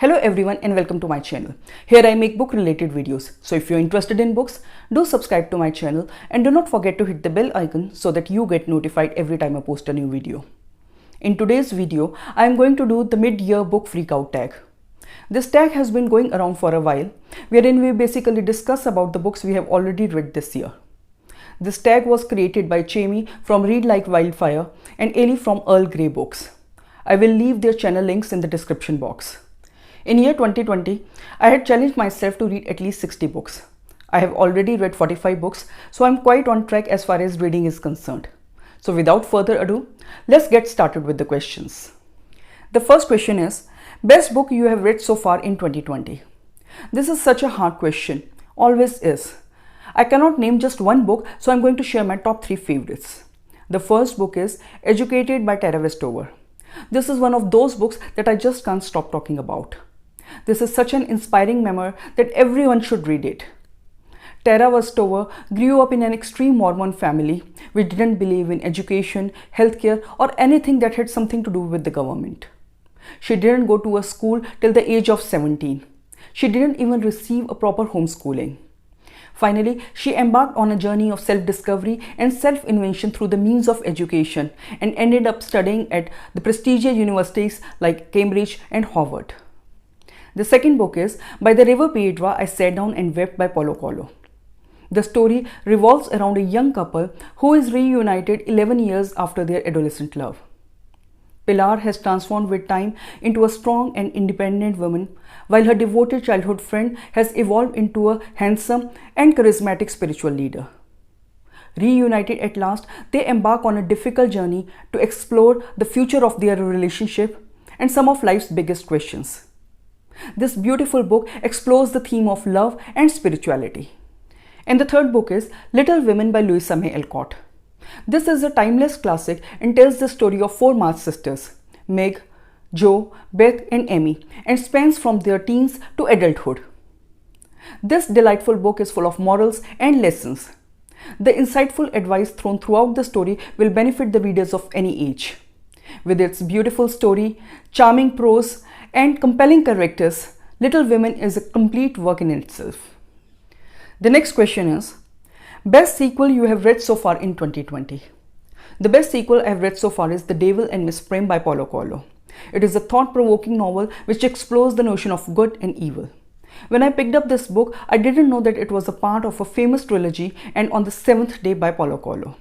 Hello everyone and welcome to my channel. Here I make book related videos. So if you're interested in books, do subscribe to my channel and do not forget to hit the bell icon so that you get notified every time I post a new video. In today's video, I am going to do the mid-year book freakout tag. This tag has been going around for a while, wherein we basically discuss about the books we have already read this year. This tag was created by Jamie from Read Like Wildfire and Ellie from Earl Grey Books. I will leave their channel links in the description box. In year 2020, I had challenged myself to read at least 60 books. I have already read 45 books, so I'm quite on track as far as reading is concerned. So without further ado, let's get started with the questions. The first question is, best book you have read so far in 2020? This is such a hard question, always is. I cannot name just one book, so I'm going to share my top 3 favorites. The first book is Educated by Tara Westover. This is one of those books that I just can't stop talking about. This is such an inspiring memoir that everyone should read it. Tara Westover grew up in an extreme Mormon family which didn't believe in education, healthcare, or anything that had something to do with the government. She didn't go to a school till the age of 17. She didn't even receive a proper homeschooling. Finally, she embarked on a journey of self-discovery and self-invention through the means of education and ended up studying at the prestigious universities like Cambridge and Harvard. The second book is By the River Piedra, I Sat Down and Wept by PAULO COELHO. The story revolves around a young couple who is reunited 11 years after their adolescent love. Pilar has transformed with time into a strong and independent woman, while her devoted childhood friend has evolved into a handsome and charismatic spiritual leader. Reunited at last, they embark on a difficult journey to explore the future of their relationship and some of life's biggest questions. This beautiful book explores the theme of love and spirituality. And the third book is Little Women by Louisa May Alcott. This is a timeless classic and tells the story of 4 March sisters, Meg, Jo, Beth and Amy, and spans from their teens to adulthood. This delightful book is full of morals and lessons. The insightful advice thrown throughout the story will benefit the readers of any age. With its beautiful story, charming prose, and compelling characters, Little Women is a complete work in itself. The next question is, best sequel you have read so far in 2020? The best sequel I have read so far is The Devil and Miss Prim by PAULO COELHO. It is a thought-provoking novel which explores the notion of good and evil. When I picked up this book, I didn't know that it was a part of a famous trilogy and On the Seventh Day by PAULO COELHO.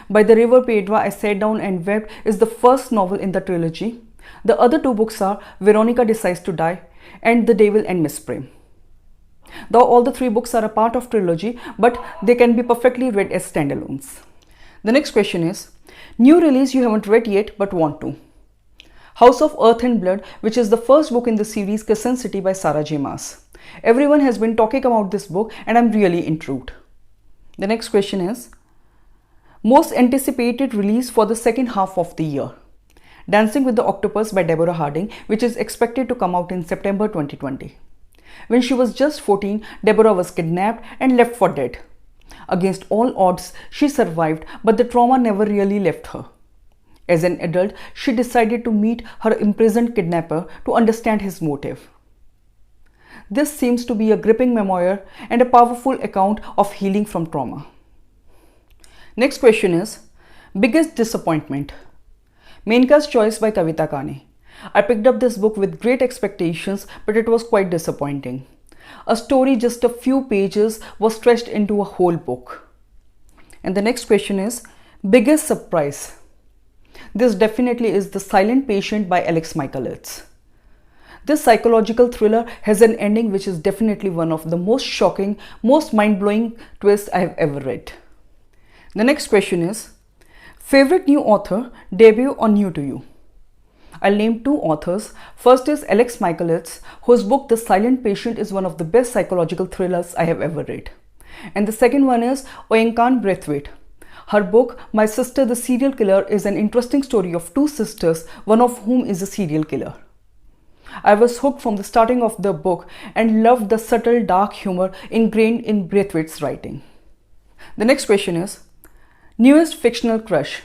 By the River Piedra, I Sat Down and Wept is the first novel in the trilogy. The other 2 books are Veronica Decides to Die and The Devil and Miss Prim. Though all the 3 books are a part of trilogy, but they can be perfectly read as standalones. The next question is, new release you haven't read yet but want to? House of Earth and Blood, which is the first book in the series Crescent City by Sarah J. Maas. Everyone has been talking about this book and I'm really intrigued. The next question is, most anticipated release for the second half of the year? Dancing with the Octopus by Deborah Harding, which is expected to come out in September 2020. When she was just 14, Deborah was kidnapped and left for dead. Against all odds, she survived, but the trauma never really left her. As an adult, she decided to meet her imprisoned kidnapper to understand his motive. This seems to be a gripping memoir and a powerful account of healing from trauma. Next question is, biggest disappointment? Menka's Choice by Kavita Kane. I picked up this book with great expectations, but it was quite disappointing. A story just a few pages was stretched into a whole book. And the next question is, biggest surprise? This definitely is The Silent Patient by Alex Michaelis. This psychological thriller has an ending which is definitely one of the most shocking, most mind-blowing twists I have ever read. The next question is, favorite new author, debut or new to you? I'll name 2 authors. First is Alex Michaelis, whose book The Silent Patient is one of the best psychological thrillers I have ever read. And the second one is Oyenkan Braithwaite. Her book, My Sister the Serial Killer, is an interesting story of 2 sisters, one of whom is a serial killer. I was hooked from the starting of the book and loved the subtle dark humor ingrained in Braithwaite's writing. The next question is, newest fictional crush,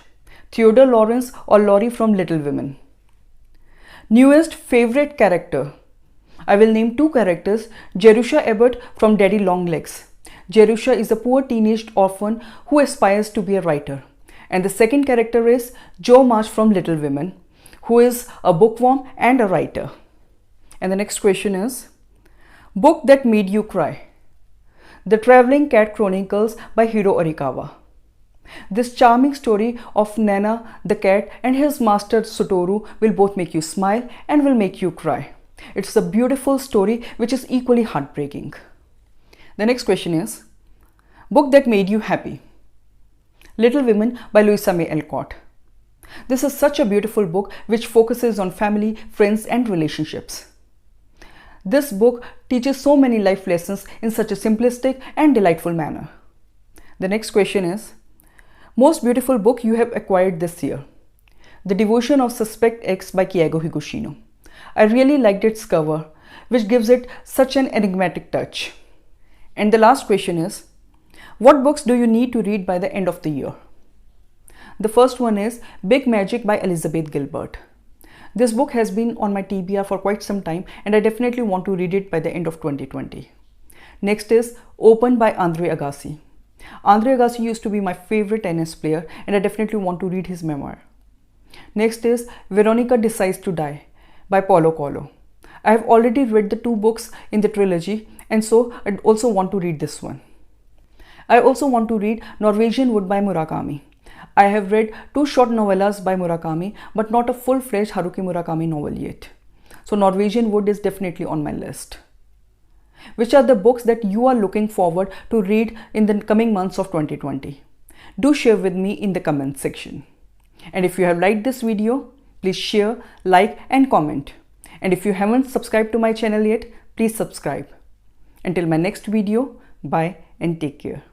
Theodore Lawrence or Laurie from Little Women? Newest favorite character, I will name two characters, Jerusha Abbott from Daddy Longlegs. Jerusha is a poor teenage orphan who aspires to be a writer. And the second character is Joe Marsh from Little Women, who is a bookworm and a writer. And the next question is, book that made you cry. The Traveling Cat Chronicles by Hiro Arikawa. This charming story of Nana the cat and his master Satoru will both make you smile and will make you cry. It's a beautiful story which is equally heartbreaking. The next question is, book that made you happy. Little Women by Louisa May Alcott. This is such a beautiful book which focuses on family, friends and relationships. This book teaches so many life lessons in such a simplistic and delightful manner. The next question is, most beautiful book you have acquired this year. The Devotion of Suspect X by Keigo Higashino. I really liked its cover, which gives it such an enigmatic touch. And the last question is, what books do you need to read by the end of the year? The first one is Big Magic by Elizabeth Gilbert. This book has been on my TBR for quite some time and I definitely want to read it by the end of 2020. Next is Open by Andre Agassi. Andre Agassi used to be my favorite tennis player and I definitely want to read his memoir. Next is Veronica Decides to Die by Paulo Coelho. I have already read the two books in the trilogy and so I also want to read this one. I also want to read Norwegian Wood by Murakami. I have read two short novellas by Murakami but not a full-fledged Haruki Murakami novel yet. So Norwegian Wood is definitely on my list. Which are the books that you are looking forward to read in the coming months of 2020? Do share with me in the comment section. And if you have liked this video, please share, like and comment. And if you haven't subscribed to my channel yet, please subscribe. Until my next video, bye and take care.